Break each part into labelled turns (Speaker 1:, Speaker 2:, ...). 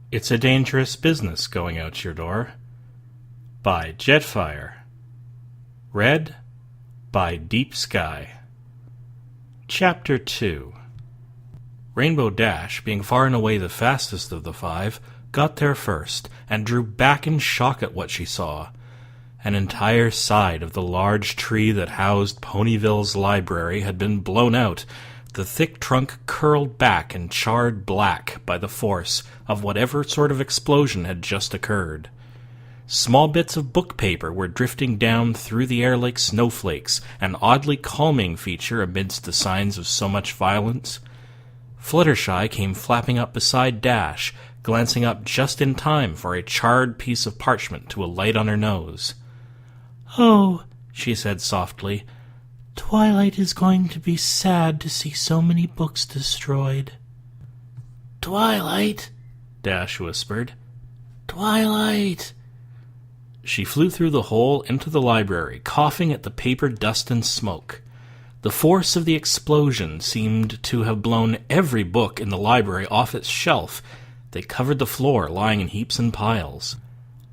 Speaker 1: It's a Dangerous Business Going Out Your Door by Jetfire. Read by Deep Sky. Chapter 2. Rainbow Dash, being far and away the fastest of the five, got there first, and drew back in shock at what she saw. An entire side of the large tree that housed Ponyville's library had been blown out, the thick trunk curled back and charred black by the force of whatever sort of explosion had just occurred. Small bits of book paper were drifting down through the air like snowflakes, an oddly calming feature amidst the signs of so much violence. Fluttershy came flapping up beside Dash, glancing up just in time for a charred piece of parchment to alight on her nose.
Speaker 2: "Oh," she said softly, "Twilight is going to be sad to see so many books destroyed."
Speaker 3: "Twilight,"
Speaker 1: Dash whispered.
Speaker 3: "Twilight."
Speaker 1: She flew through the hole into the library, coughing at the paper dust and smoke. The force of the explosion seemed to have blown every book in the library off its shelf. They covered the floor, lying in heaps and piles.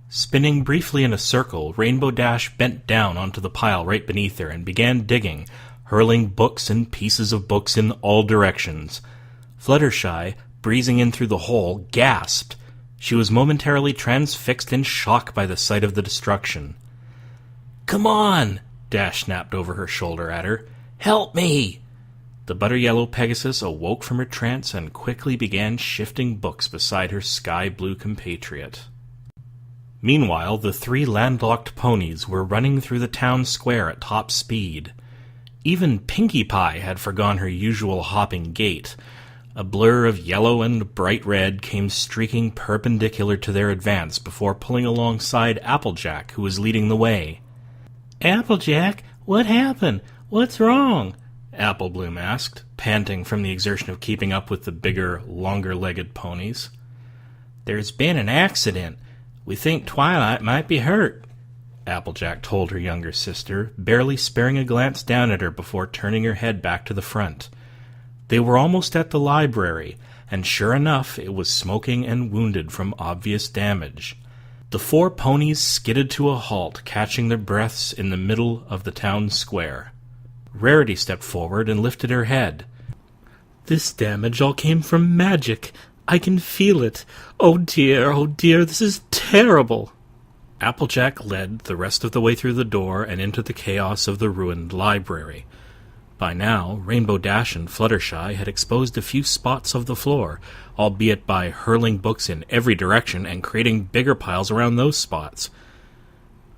Speaker 1: Spinning briefly in a circle, Rainbow Dash bent down onto the pile right beneath her and began digging, hurling books and pieces of books in all directions. Fluttershy, breezing in through the hole, gasped. She was momentarily transfixed in shock by the sight of the destruction.
Speaker 3: "Come on!"
Speaker 1: Dash snapped over her shoulder at her.
Speaker 3: "Help me!"
Speaker 1: The butter-yellow Pegasus awoke from her trance and quickly began shifting books beside her sky-blue compatriot. Meanwhile, the three landlocked ponies were running through the town square at top speed. Even Pinkie Pie had forgone her usual hopping gait. A blur of yellow and bright red came streaking perpendicular to their advance before pulling alongside Applejack, who was leading the way.
Speaker 2: "Applejack, what happened? What's wrong?"
Speaker 1: Applebloom asked, panting from the exertion of keeping up with the bigger, longer-legged ponies.
Speaker 3: "There's been an accident. We think Twilight might be hurt,"
Speaker 1: Applejack told her younger sister, barely sparing a glance down at her before turning her head back to the front. They were almost at the library, and sure enough, it was smoking and wounded from obvious damage. The four ponies skidded to a halt, catching their breaths in the middle of the town square. Rarity stepped forward and lifted her head.
Speaker 2: "This damage all came from magic. I can feel it. Oh dear, this is terrible."
Speaker 1: Applejack led the rest of the way through the door and into the chaos of the ruined library. By now, Rainbow Dash and Fluttershy had exposed a few spots of the floor, albeit by hurling books in every direction and creating bigger piles around those spots.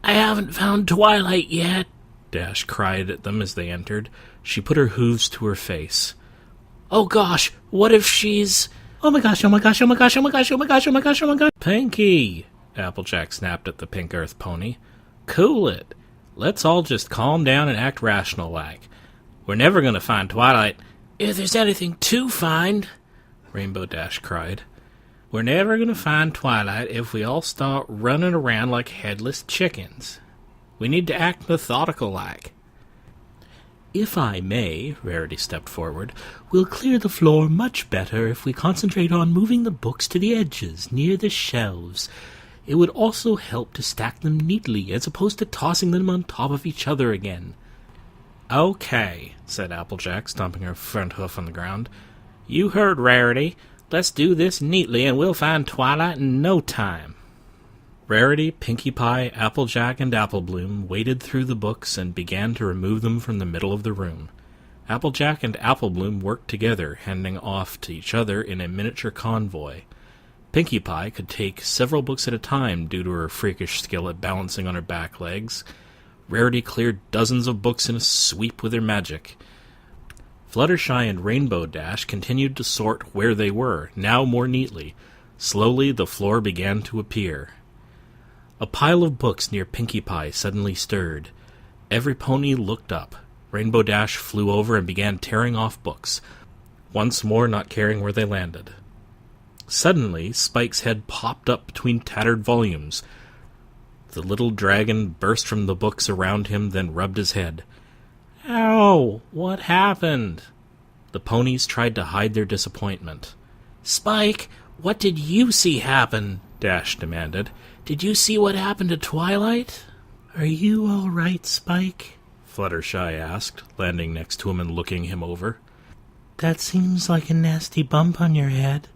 Speaker 3: "I haven't found Twilight yet,"
Speaker 1: Dash cried at them as they entered. She put her hooves to her face.
Speaker 3: "Oh gosh, what if she's—"
Speaker 2: Oh my gosh, oh my gosh, oh my gosh, oh my gosh, oh my gosh, oh my gosh, oh my gosh."
Speaker 1: "Pinkie!" Applejack snapped at the Pink Earth pony. "Cool it. Let's all just calm down and act rational-like. We're never going to find Twilight."
Speaker 3: "If there's anything to find,"
Speaker 1: Rainbow Dash cried.
Speaker 3: "we're never going to find Twilight if we all start running around like headless chickens. We need to act methodical-like."
Speaker 2: "If I may," Rarity stepped forward, "we'll clear the floor much better if we concentrate on moving the books to the edges, near the shelves. It would also help to stack them neatly, as opposed to tossing them on top of each other again."
Speaker 1: "Okay," said Applejack, stomping her front hoof on the ground. "You heard Rarity. Let's do this neatly, and we'll find Twilight in no time." Rarity, Pinkie Pie, Applejack, and Applebloom waded through the books and began to remove them from the middle of the room. Applejack and Applebloom worked together, handing off to each other in a miniature convoy. Pinkie Pie could take several books at a time due to her freakish skill at balancing on her back legs. Rarity cleared dozens of books in a sweep with her magic. Fluttershy and Rainbow Dash continued to sort where they were, now more neatly. Slowly the floor began to appear. A pile of books near Pinkie Pie suddenly stirred. Every pony looked up. Rainbow Dash flew over and began tearing off books, once more not caring where they landed. Suddenly, Spike's head popped up between tattered volumes. The little dragon burst from the books around him, then rubbed his head.
Speaker 3: "Ow! What happened?"
Speaker 1: The ponies tried to hide their disappointment.
Speaker 3: "Spike, What did you see happen? Dash demanded. Did you see what happened to Twilight?
Speaker 2: Are you all right, Spike?
Speaker 1: Fluttershy asked, landing next to him and looking him over.
Speaker 2: That seems like a nasty bump on your head.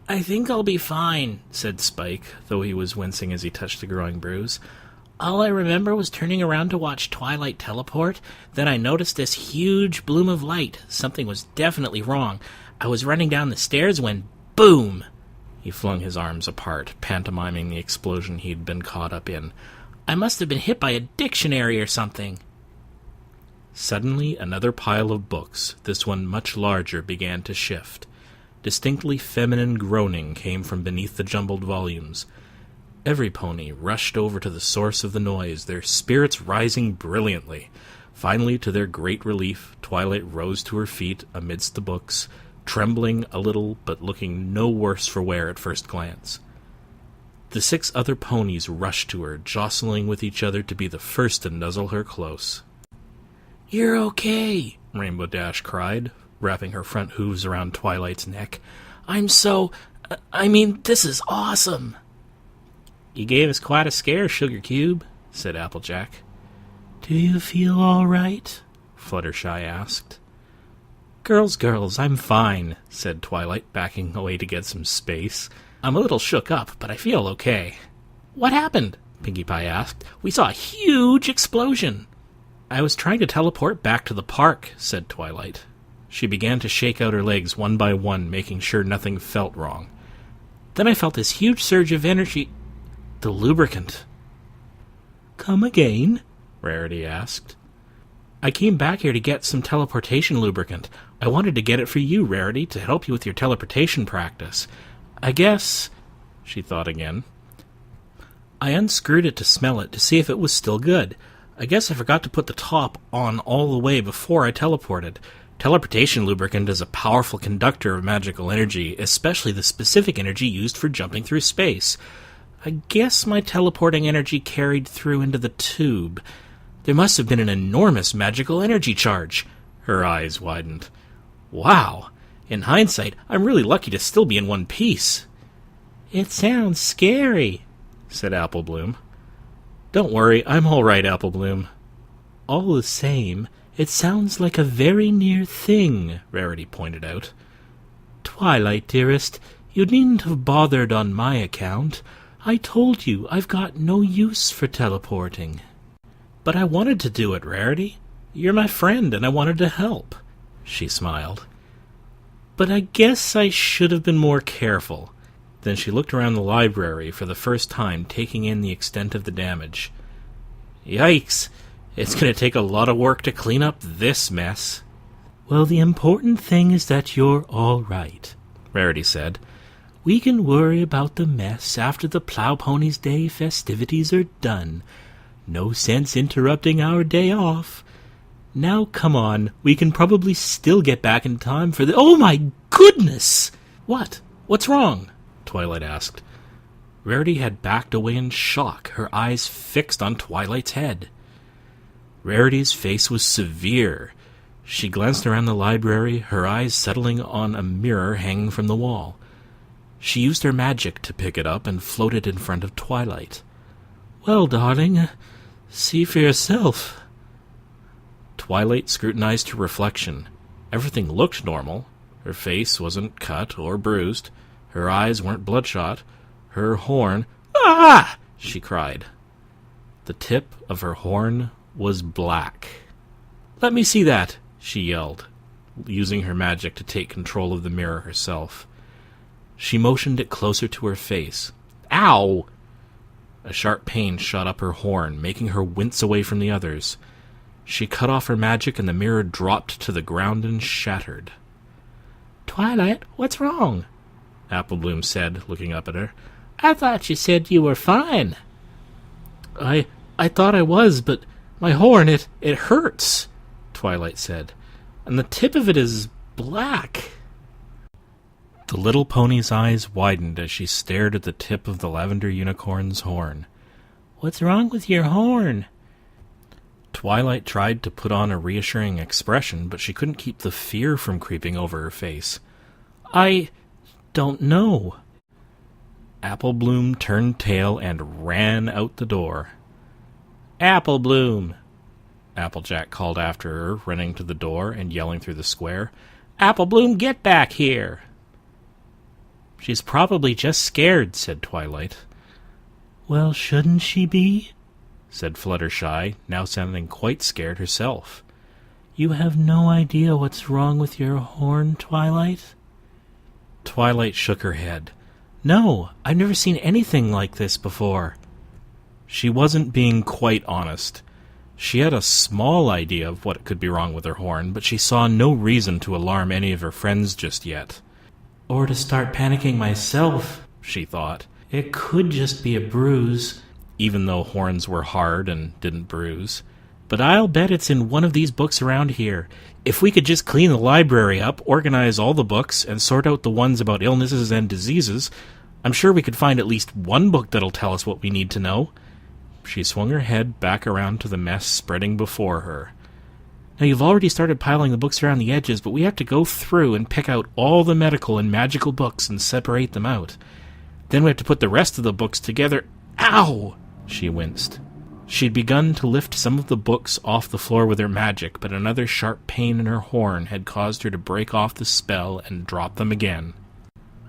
Speaker 3: I think I'll be fine, said Spike, though he was wincing as he touched the growing bruise. All I remember was turning around to watch Twilight teleport. Then I noticed this huge bloom of light. Something was definitely wrong. I was running down the stairs when, boom! He flung his arms apart, pantomiming the explosion he'd been caught up in. I must have been hit by a dictionary or something.
Speaker 1: Suddenly, another pile of books, this one much larger, began to shift. Distinctly feminine groaning came from beneath the jumbled volumes. Every pony rushed over to the source of the noise, their spirits rising brilliantly. Finally, to their great relief, Twilight rose to her feet amidst the books, trembling a little but looking no worse for wear at first glance. The 6 other ponies rushed to her, jostling with each other to be the first to nuzzle her close.
Speaker 3: "You're okay,"
Speaker 1: Rainbow Dash cried, wrapping her front hooves around Twilight's neck.
Speaker 3: This is awesome.
Speaker 1: You gave us quite a scare, Sugar Cube, said Applejack.
Speaker 2: Do you feel all right?
Speaker 1: Fluttershy asked. Girls, I'm fine, said Twilight, backing away to get some space. I'm a little shook up, but I feel okay.
Speaker 3: What happened? Pinkie Pie asked. We saw a huge explosion.
Speaker 1: I was trying to teleport back to the park, said Twilight. She began to shake out her legs one by one, making sure nothing felt wrong. Then I felt this huge surge of energy. The lubricant.
Speaker 2: Come again?
Speaker 1: Rarity asked. I came back here to get some teleportation lubricant. I wanted to get it for you, Rarity, to help you with your teleportation practice. I guess... She thought again. I unscrewed it to smell it to see if it was still good. I guess I forgot to put the top on all the way before I teleported. Teleportation lubricant is a powerful conductor of magical energy, especially the specific energy used for jumping through space. I guess my teleporting energy carried through into the tube. There must have been an enormous magical energy charge. Her eyes widened. Wow! In hindsight, I'm really lucky to still be in one piece.
Speaker 2: It sounds scary,
Speaker 1: said Apple Bloom. Don't worry, I'm all right, Apple Bloom.
Speaker 2: All the same, it sounds like a very near thing,
Speaker 1: Rarity pointed out.
Speaker 2: Twilight, dearest, you needn't have bothered on my account. I told you I've got no use for teleporting.
Speaker 1: But I wanted to do it, Rarity. You're my friend, and I wanted to help. She smiled. But I guess I should have been more careful. Then she looked around the library for the first time, taking in the extent of the damage. Yikes! It's going to take a lot of work to clean up this mess.
Speaker 2: Well, the important thing is that you're all right,
Speaker 1: Rarity said.
Speaker 2: We can worry about the mess after the Plow Ponies' Day festivities are done. No sense interrupting our day off. Now, come on, we can probably still get back in time for the— Oh my goodness!
Speaker 1: What? What's wrong? Twilight asked. Rarity had backed away in shock, her eyes fixed on Twilight's head. Rarity's face was severe. She glanced around the library, her eyes settling on a mirror hanging from the wall. She used her magic to pick it up and float it in front of Twilight.
Speaker 2: Well, darling, see for yourself.
Speaker 1: Twilight scrutinized her reflection. Everything looked normal. Her face wasn't cut or bruised. Her eyes weren't bloodshot. Her horn— "Ah!" she cried. The tip of her horn was black. "Let me see that!" she yelled, using her magic to take control of the mirror herself. She motioned it closer to her face. Ow! A sharp pain shot up her horn, making her wince away from the others. She cut off her magic and the mirror dropped to the ground and shattered.
Speaker 2: Twilight, what's wrong?
Speaker 1: Apple Bloom said, looking up at her.
Speaker 2: I thought you said you were fine.
Speaker 1: I thought I was, but my horn, it hurts, Twilight said, and the tip of it is black. The little pony's eyes widened as she stared at the tip of the lavender unicorn's horn.
Speaker 2: What's wrong with your horn?
Speaker 1: Twilight tried to put on a reassuring expression, but she couldn't keep the fear from creeping over her face.
Speaker 2: I don't know,
Speaker 1: Apple Bloom turned tail and ran out the door. "Apple Bloom!" Applejack called after her, running to the door and yelling through the square. "Apple Bloom, get back here!" "She's probably just scared," said Twilight.
Speaker 2: "Well, shouldn't she be?"
Speaker 1: said Fluttershy, now sounding quite scared herself.
Speaker 2: "You have no idea what's wrong with your horn, Twilight?"
Speaker 1: Twilight shook her head.
Speaker 2: "No, I've never seen anything like this before."
Speaker 1: She wasn't being quite honest. She had a small idea of what could be wrong with her horn, but she saw no reason to alarm any of her friends just yet.
Speaker 2: "Or to start panicking myself," she thought. "It could just be a bruise."
Speaker 1: Even though horns were hard and didn't bruise.
Speaker 3: "But I'll bet it's in one of these books around here. If we could just clean the library up, organize all the books, and sort out the ones about illnesses and diseases, I'm sure we could find at least one book that'll tell us what we need to know."
Speaker 1: She swung her head back around to the mess spreading before her.
Speaker 3: "Now, you've already started piling the books around the edges, but we have to go through and pick out all the medical and magical books and separate them out. Then we have to put the rest of the books together." Ow! She winced. She'd begun to lift some of the books off the floor with her magic, but another sharp pain in her horn had caused her to break off the spell and drop them again.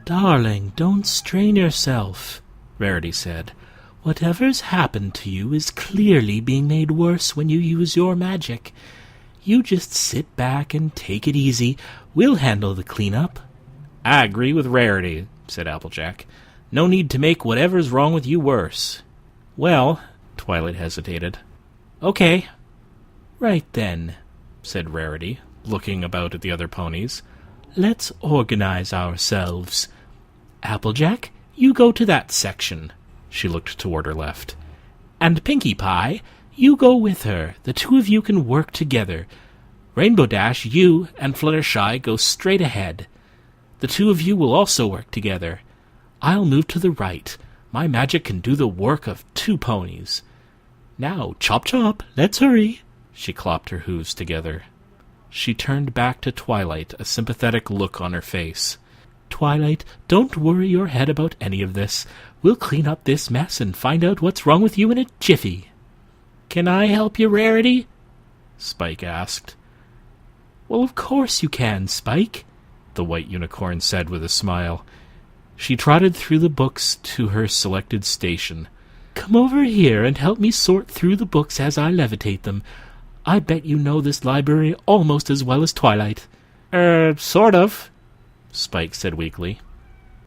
Speaker 2: "Darling, don't strain yourself,"
Speaker 3: Rarity said.
Speaker 2: "Whatever's happened to you is clearly being made worse when you use your magic. You just sit back and take it easy. We'll handle the cleanup."
Speaker 3: "I agree with Rarity," said Applejack. "No need to make whatever's wrong with you worse." "Well," Twilight hesitated. "Okay."
Speaker 2: "Right then,"
Speaker 3: said Rarity, looking about at the other ponies.
Speaker 2: "Let's organize ourselves. Applejack, you go to that section."
Speaker 3: She looked toward her left.
Speaker 2: "And Pinkie Pie, you go with her. The two of you can work together. Rainbow Dash, you and Fluttershy go straight ahead. The two of you will also work together. I'll move to the right. My magic can do the work of 2 ponies. Now, chop chop, let's hurry."
Speaker 3: She clopped her hooves together. She turned back to Twilight, a sympathetic look on her face.
Speaker 2: "Twilight, don't worry your head about any of this. We'll clean up this mess and find out what's wrong with you in a jiffy."
Speaker 3: "Can I help you, Rarity?" Spike asked.
Speaker 2: "Well, of course you can, Spike,"
Speaker 3: the white unicorn said with a smile. She trotted through the books to her selected station.
Speaker 2: "Come over here and help me sort through the books as I levitate them. I bet you know this library almost as well as Twilight."
Speaker 3: Sort of," Spike said weakly.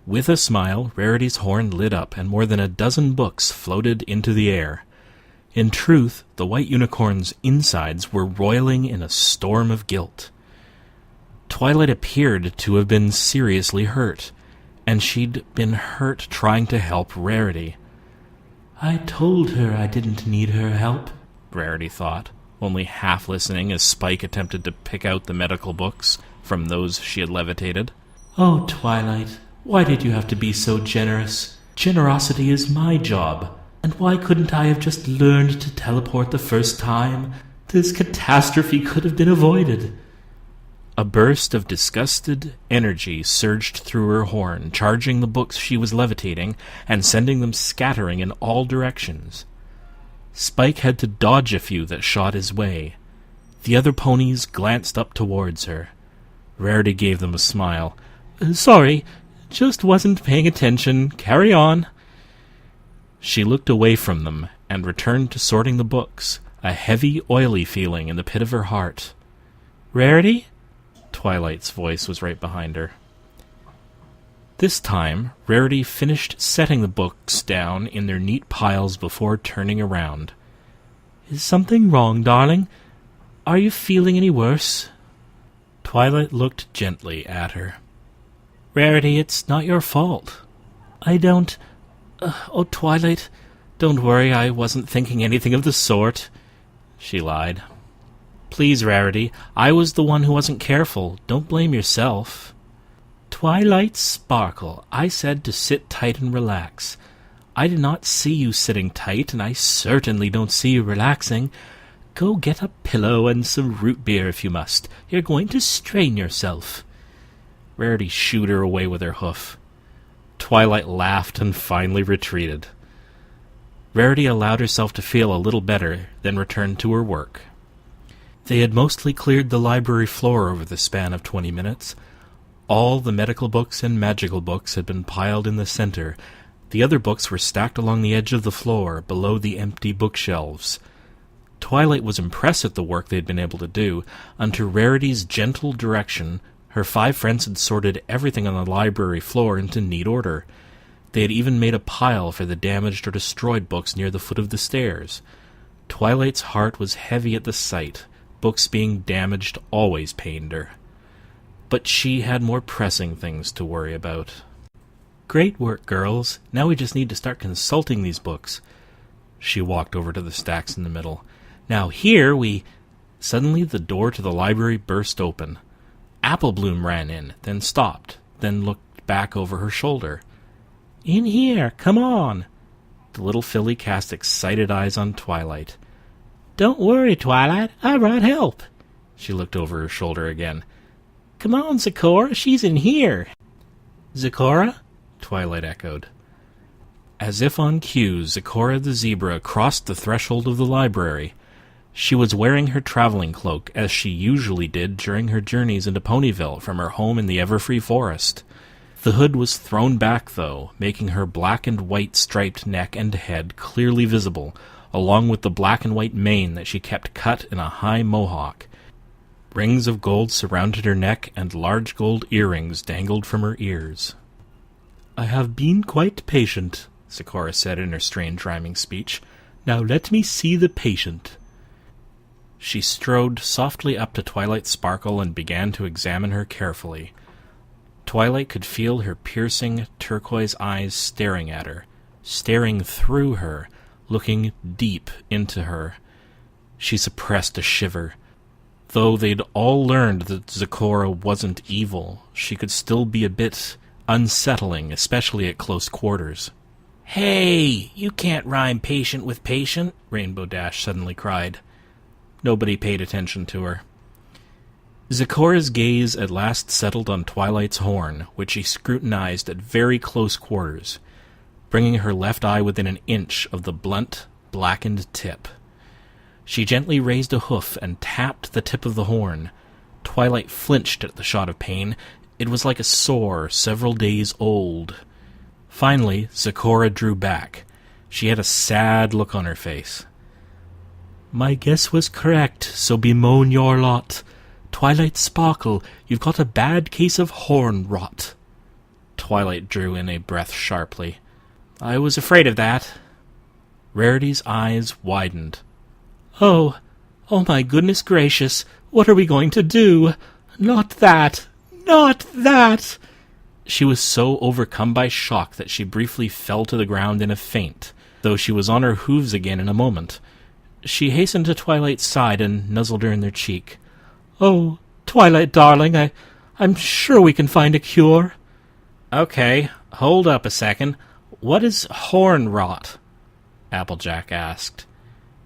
Speaker 1: With a smile, Rarity's horn lit up, and more than a dozen books floated into the air. In truth, the white unicorn's insides were roiling in a storm of guilt. Twilight appeared to have been seriously hurt, and she'd been hurt trying to help Rarity.
Speaker 2: "I told her I didn't need her help,"
Speaker 1: Rarity thought, only half listening as Spike attempted to pick out the medical books from those she had levitated.
Speaker 2: "Oh, Twilight, why did you have to be so generous? Generosity is my job, and why couldn't I have just learned to teleport the first time? This catastrophe could have been avoided."
Speaker 1: A burst of disgusted energy surged through her horn, charging the books she was levitating and sending them scattering in all directions. Spike had to dodge a few that shot his way. The other ponies glanced up towards her. Rarity gave them a smile.
Speaker 2: "Sorry, just wasn't paying attention. Carry on."
Speaker 1: She looked away from them and returned to sorting the books, a heavy, oily feeling in the pit of her heart.
Speaker 2: "Rarity?"
Speaker 1: Twilight's voice was right behind her. This time, Rarity finished setting the books down in their neat piles before turning around.
Speaker 2: "Is something wrong, darling? Are you feeling any worse?"
Speaker 1: Twilight looked gently at her.
Speaker 2: "Rarity, it's not your fault." "I don't... oh, Twilight, don't worry, I wasn't thinking anything of the sort," she lied.
Speaker 3: "Please, Rarity, I was the one who wasn't careful. Don't blame yourself."
Speaker 2: "Twilight Sparkle, I said to sit tight and relax. I did not see you sitting tight, and I certainly don't see you relaxing. Go get a pillow and some root beer if you must. You're going to strain yourself."
Speaker 1: Rarity shooed her away with her hoof. Twilight laughed and finally retreated. Rarity allowed herself to feel a little better, then returned to her work. They had mostly cleared the library floor over the span of 20 minutes. All the medical books and magical books had been piled in the center. The other books were stacked along the edge of the floor, below the empty bookshelves. Twilight was impressed at the work they had been able to do. Under Rarity's gentle direction, her 5 friends had sorted everything on the library floor into neat order. They had even made a pile for the damaged or destroyed books near the foot of the stairs. Twilight's heart was heavy at the sight. Books being damaged always pained her. But she had more pressing things to worry about. "Great work, girls. Now we just need to start consulting these books." She walked over to the stacks in the middle. "Now here we—" Suddenly the door to the library burst open. Apple Bloom ran in, then stopped, then looked back over her shoulder. "In here, come on." The little filly cast excited eyes on Twilight. "Don't worry, Twilight, I brought help." She looked over her shoulder again. "Come on, Zecora, she's in here." "Zecora?" Twilight echoed. As if on cue, Zecora the zebra crossed the threshold of the library. She was wearing her traveling cloak, as she usually did during her journeys into Ponyville from her home in the Everfree Forest. The hood was thrown back, though, making her black and white striped neck and head clearly visible, along with the black and white mane that she kept cut in a high mohawk. Rings of gold surrounded her neck, and large gold earrings dangled from her ears. "I have been quite patient," Zecora said in her strange rhyming speech. "Now let me see the patient." She strode softly up to Twilight Sparkle and began to examine her carefully. Twilight could feel her piercing, turquoise eyes staring at her, staring through her, looking deep into her. She suppressed a shiver. Though they'd all learned that Zecora wasn't evil, she could still be a bit unsettling, especially at close quarters. "Hey, you can't rhyme patient with patient," Rainbow Dash suddenly cried. Nobody paid attention to her. Zecora's gaze at last settled on Twilight's horn, which she scrutinized at very close quarters, bringing her left eye within an inch of the blunt, blackened tip. She gently raised a hoof and tapped the tip of the horn. Twilight flinched at the shot of pain. It was like a sore several days old. Finally, Zecora drew back. She had a sad look on her face. "My guess was correct, so bemoan your lot. Twilight Sparkle, you've got a bad case of horn rot." Twilight drew in a breath sharply. "I was afraid of that." Rarity's eyes widened. Oh my goodness gracious, what are we going to do? Not that! Not that!" She was so overcome by shock that she briefly fell to the ground in a faint, though she was on her hooves again in a moment. She hastened to Twilight's side and nuzzled her in their cheek. "Oh, Twilight, darling, I'm sure we can find a cure." "Okay, hold up a second. What is horn rot?" Applejack asked.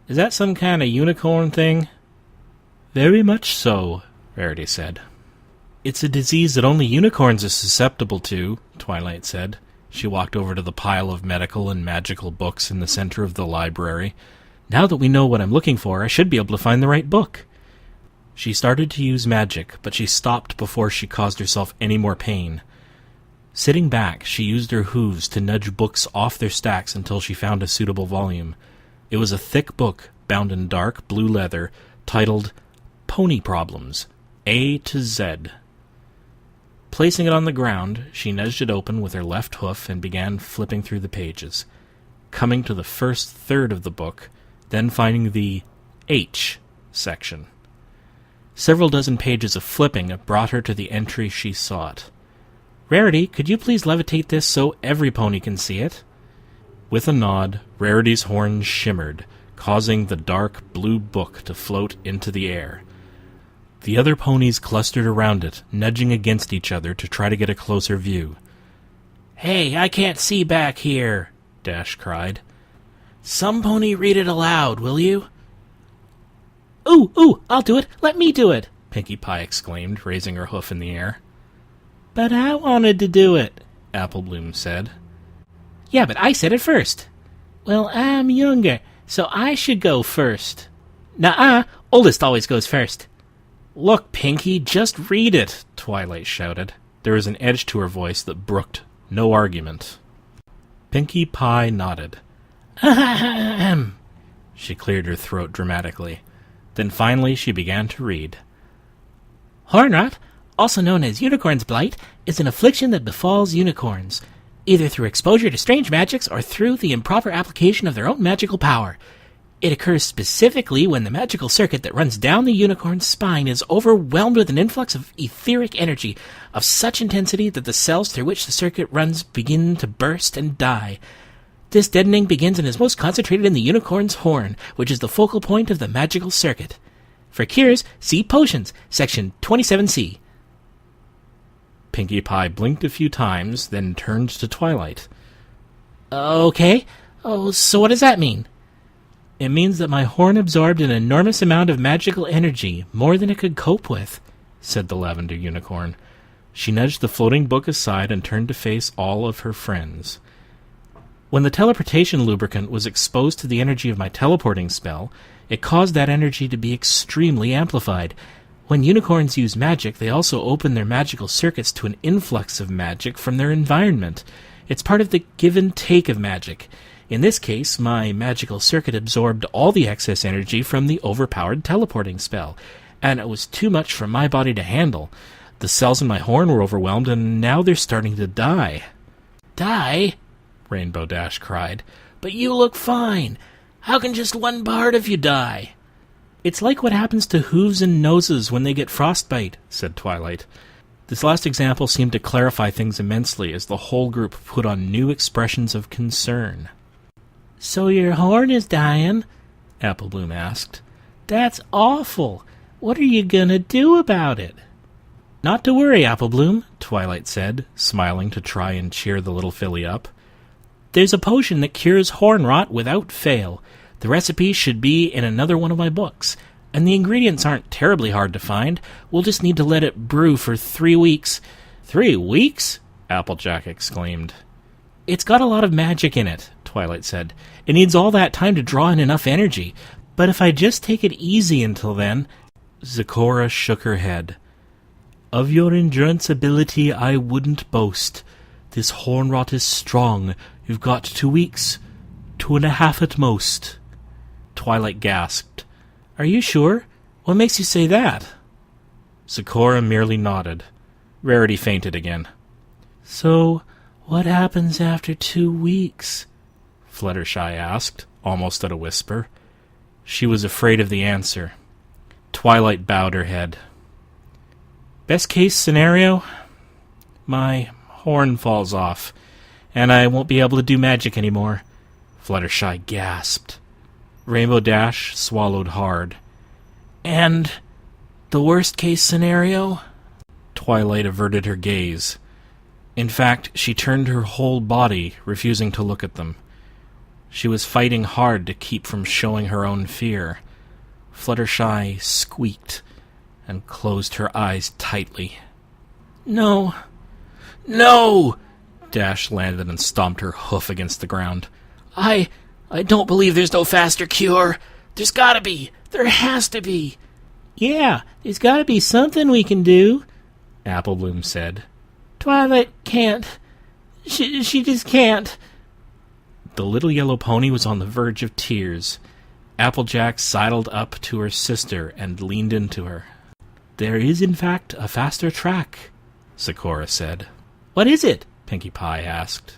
Speaker 1: "Is that some kind of unicorn thing?" "Very much so," Rarity said. "It's a disease that only unicorns are susceptible to," Twilight said. She walked over to the pile of medical and magical books in the center of the library. "Now that we know what I'm looking for, I should be able to find the right book." She started to use magic, but she stopped before she caused herself any more pain. Sitting back, she used her hooves to nudge books off their stacks until she found a suitable volume. It was a thick book, bound in dark blue leather, titled Pony Problems, A to Z. Placing it on the ground, she nudged it open with her left hoof and began flipping through the pages, coming to the first third of the book, then finding the H section. Several dozen pages of flipping brought her to the entry she sought. "Rarity, could you please levitate this so every pony can see it?" With a nod, Rarity's horn shimmered, causing the dark blue book to float into the air. The other ponies clustered around it, nudging against each other to try to get a closer view. "Hey, I can't see back here," Dash cried. "Some pony read it aloud, will you?" Ooh, I'll do it! Let me do it!" Pinkie Pie exclaimed, raising her hoof in the air. "But I wanted to do it," Applebloom said.
Speaker 3: Yeah, but I said it first. Well, I'm younger, so I should go first. Nuh-uh, oldest always goes first.
Speaker 1: Look, Pinky, just read it, Twilight shouted. There was an edge to her voice that brooked no argument. Pinkie Pie nodded.
Speaker 3: Ahem.
Speaker 1: She cleared her throat dramatically. Then finally she began to read.
Speaker 3: Hornrot, also known as unicorn's blight, is an affliction that befalls unicorns, either through exposure to strange magics or through the improper application of their own magical power. It occurs specifically when the magical circuit that runs down the unicorn's spine is overwhelmed with an influx of etheric energy of such intensity that the cells through which the circuit runs begin to burst and die. This deadening begins and is most concentrated in the unicorn's horn, which is the focal point of the magical circuit. For cures, see Potions, section 27C.
Speaker 1: Pinkie Pie blinked a few times, then turned to Twilight.
Speaker 3: Okay. Oh, so what does that mean?
Speaker 1: It means that my horn absorbed an enormous amount of magical energy, more than it could cope with, said the Lavender Unicorn. She nudged the floating book aside and turned to face all of her friends. When the teleportation lubricant was exposed to the energy of my teleporting spell, it caused that energy to be extremely amplified. When unicorns use magic, they also open their magical circuits to an influx of magic from their environment. It's part of the give and take of magic. In this case, my magical circuit absorbed all the excess energy from the overpowered teleporting spell, and it was too much for my body to handle. The cells in my horn were overwhelmed, and now they're starting to die.
Speaker 3: Die?
Speaker 1: Rainbow Dash cried.
Speaker 3: But you look fine. How can just one part of you die?
Speaker 1: It's like what happens to hooves and noses when they get frostbite, said Twilight. This last example seemed to clarify things immensely as the whole group put on new expressions of concern.
Speaker 3: So your horn is dying?
Speaker 1: Applebloom asked.
Speaker 3: That's awful. What are you gonna do about it?
Speaker 1: Not to worry, Applebloom, Twilight said, smiling to try and cheer the little filly up. There's a potion that cures horn rot without fail. The recipe should be in another one of my books, and the ingredients aren't terribly hard to find. We'll just need to let it brew for 3 weeks.
Speaker 3: 3 weeks?
Speaker 1: Applejack exclaimed.
Speaker 3: It's got a lot of magic in it, Twilight said. It needs all that time to draw in enough energy. But if I just take it easy until then...
Speaker 1: Zecora shook her head. Of your endurance ability I wouldn't boast. This horn rot is strong. You've got 2 weeks. 2.5 at most. Twilight gasped.
Speaker 3: Are you sure? What makes you say that?
Speaker 1: Zecora merely nodded. Rarity fainted again.
Speaker 3: So, what happens after 2 weeks?
Speaker 1: Fluttershy asked, almost at a whisper. She was afraid of the answer. Twilight bowed her head. Best case scenario? My horn falls off, and I won't be able to do magic anymore. Fluttershy gasped. Rainbow Dash swallowed hard.
Speaker 3: And the worst case scenario?
Speaker 1: Twilight averted her gaze. In fact, she turned her whole body, refusing to look at them. She was fighting hard to keep from showing her own fear. Fluttershy squeaked and closed her eyes tightly.
Speaker 3: No.
Speaker 1: No! Dash landed and stomped her hoof against the ground.
Speaker 3: I don't believe there's no faster cure. There's gotta be. There has to be. Yeah, there's gotta be something we can do,
Speaker 1: Applebloom said.
Speaker 3: Twilight can't. She just can't.
Speaker 1: The little yellow pony was on the verge of tears. Applejack sidled up to her sister and leaned into her. There is, in fact, a faster track, Zecora said.
Speaker 3: What is it?
Speaker 1: Pinkie Pie asked.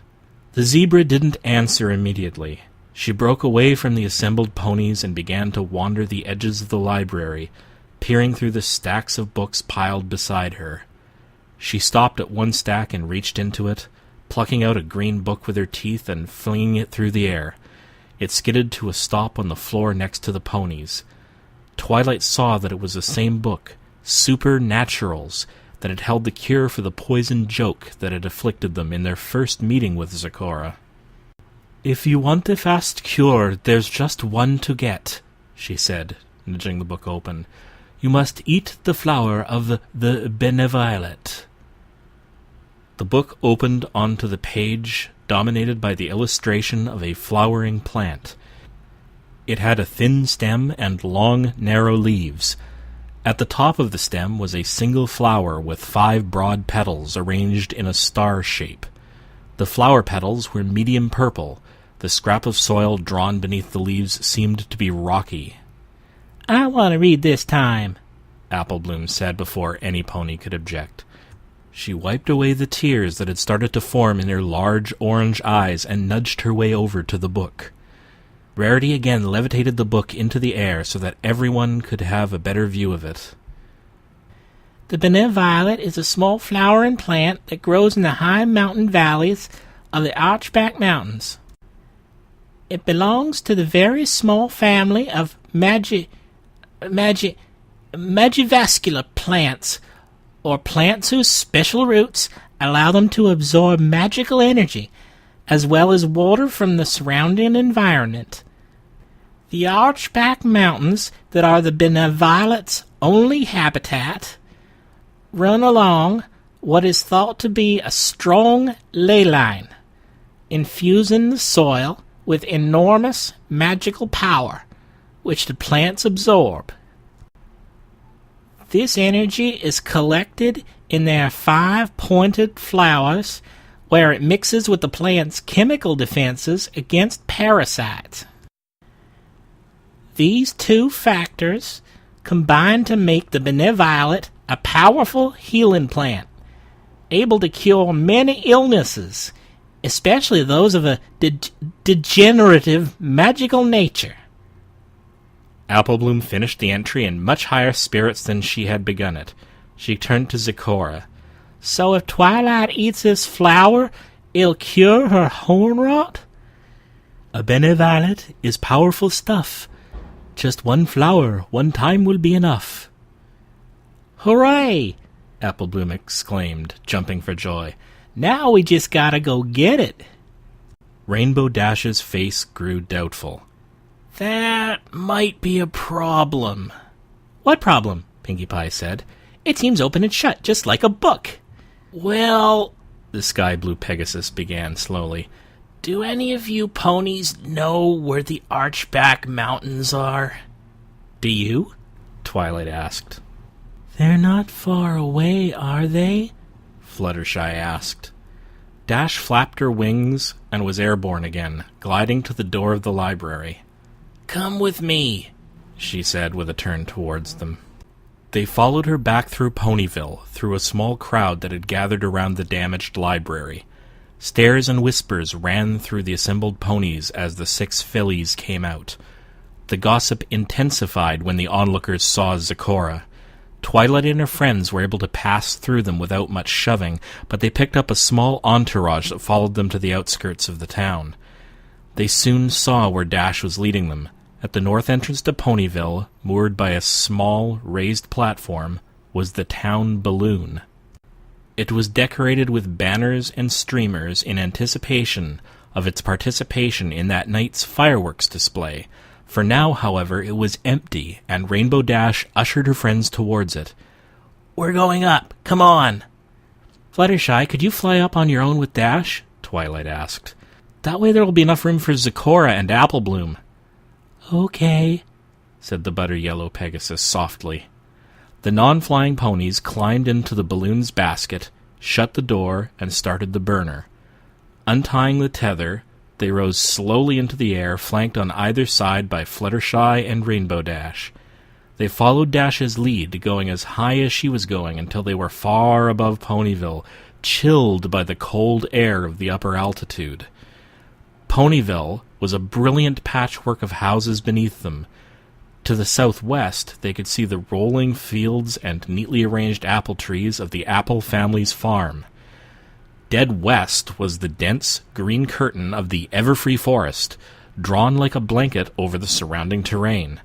Speaker 1: The zebra didn't answer immediately. She broke away from the assembled ponies and began to wander the edges of the library, peering through the stacks of books piled beside her. She stopped at one stack and reached into it, plucking out a green book with her teeth and flinging it through the air. It skidded to a stop on the floor next to the ponies. Twilight saw that it was the same book, Supernaturals, that had held the cure for the poison joke that had afflicted them in their first meeting with Zecora. If you want a fast cure, there's just one to get, she said, nudging the book open. You must eat the flower of the beneviolet.
Speaker 2: The book opened onto the page dominated by the illustration of a flowering plant. It had a thin stem and long, narrow leaves. At the top of the stem was a single flower with 5 broad petals arranged in a star shape. The flower petals were medium purple. The scrap of soil drawn beneath the leaves seemed to be rocky.
Speaker 3: "I want to read this time,"
Speaker 2: Apple Bloom said before any pony could object. She wiped away the tears that had started to form in her large orange eyes and nudged her way over to the book. Rarity again levitated the book into the air so that everyone could have a better view of it.
Speaker 3: "The benevolent is a small flowering plant that grows in the high mountain valleys of the Archback Mountains. It belongs to the very small family of magivascular plants, or plants whose special roots allow them to absorb magical energy, as well as water from the surrounding environment. The Archback Mountains, that are the benevolent's only habitat, run along what is thought to be a strong ley line, infusing the soil with enormous magical power, which the plants absorb. This energy is collected in their 5-pointed flowers, where it mixes with the plant's chemical defenses against parasites. These 2 factors combine to make the benevolent a powerful healing plant, able to cure many illnesses, especially those of a degenerative magical nature."
Speaker 2: Apple Bloom finished the entry in much higher spirits than she had begun it. She turned to Zecora.
Speaker 3: "So if Twilight eats this flower, it'll cure her horn rot?"
Speaker 2: "A benevolent is powerful stuff. Just 1 flower, 1 time will be enough."
Speaker 3: "Hooray!"
Speaker 2: Apple Bloom exclaimed, jumping for joy.
Speaker 3: "Now we just gotta go get it."
Speaker 2: Rainbow Dash's face grew doubtful.
Speaker 3: "That might be a problem." "What problem?" Pinkie Pie said. "It seems open and shut, just like a book." "Well," the Sky Blue Pegasus began slowly, "do any of you ponies know where the Archback Mountains are?" "Do you?" Twilight asked. "They're not far away, are they?" Fluttershy asked. Dash flapped her wings and was airborne again, gliding to the door of the library. "Come with me," she said with a turn towards them. They followed her back through Ponyville, through a small crowd that had gathered around the damaged library. Stares and whispers ran through the assembled ponies as the 6 fillies came out. The gossip intensified when the onlookers saw Zecora. Twilight and her friends were able to pass through them without much shoving, but they picked up a small entourage that followed them to the outskirts of the town. They soon saw where Dash was leading them. At the north entrance to Ponyville, moored by a small, raised platform, was the town balloon. It was decorated with banners and streamers in anticipation of its participation in that night's fireworks display. For now, however, it was empty, and Rainbow Dash ushered her friends towards it. "We're going up. Come on." "Fluttershy, could you fly up on your own with Dash?" Twilight asked. "That way there will be enough room for Zecora and Apple Bloom." "Okay," said the butter-yellow Pegasus softly. The non-flying ponies climbed into the balloon's basket, shut the door, and started the burner. Untying the tether, they rose slowly into the air, flanked on either side by Fluttershy and Rainbow Dash. They followed Dash's lead, going as high as she was going until they were far above Ponyville, chilled by the cold air of the upper altitude. Ponyville was a brilliant patchwork of houses beneath them. To the southwest, they could see the rolling fields and neatly arranged apple trees of the Apple family's farm. Dead west was the dense green curtain of the Everfree Forest, drawn like a blanket over the surrounding terrain.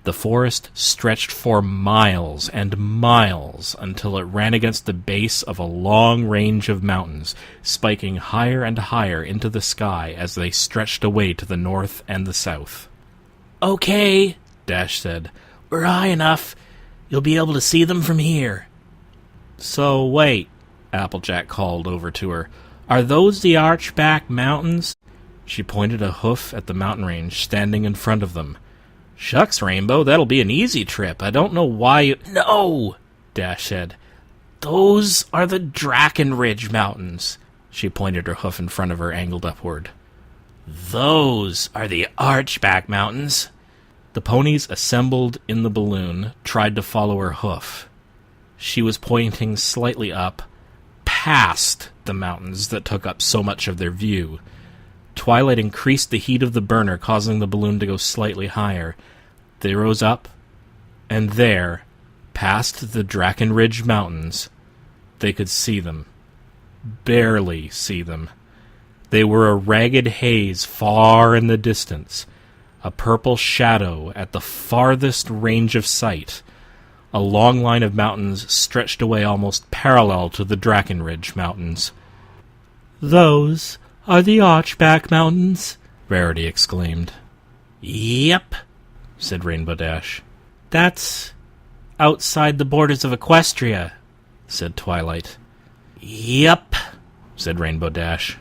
Speaker 3: The forest stretched for miles and miles until it ran against the base of a long range of mountains, spiking higher and higher into the sky as they stretched away to the north and the south. "Okay," Dash said. "We're high enough. You'll be able to see them from here." "So, wait,"
Speaker 1: Applejack called over to her. "Are those the Archback Mountains?" She pointed a hoof at the mountain range standing in front of them. "Shucks, Rainbow, that'll be an easy trip. I don't know why you—" "No!" Dash said. "Those are the Drakenridge Mountains." She pointed her hoof in front of her, angled upward. "Those are the Archback Mountains." The ponies assembled in the balloon tried to follow her hoof. She was pointing slightly up, past the mountains that took up so much of their view. Twilight increased the heat of the burner, causing the balloon to go slightly higher. They rose up, and there, past the Drakenridge Mountains, they could see them. Barely see them. They were a ragged haze far in the distance, a purple shadow at the farthest range of sight. A long line of mountains stretched away almost parallel to the Drakenridge Mountains.
Speaker 2: "Those are the Archback Mountains,"
Speaker 1: Rarity exclaimed.
Speaker 3: "Yep,"
Speaker 1: said Rainbow Dash.
Speaker 3: "That's outside the borders of Equestria,"
Speaker 1: said Twilight.
Speaker 3: "Yep,"
Speaker 1: said Rainbow Dash.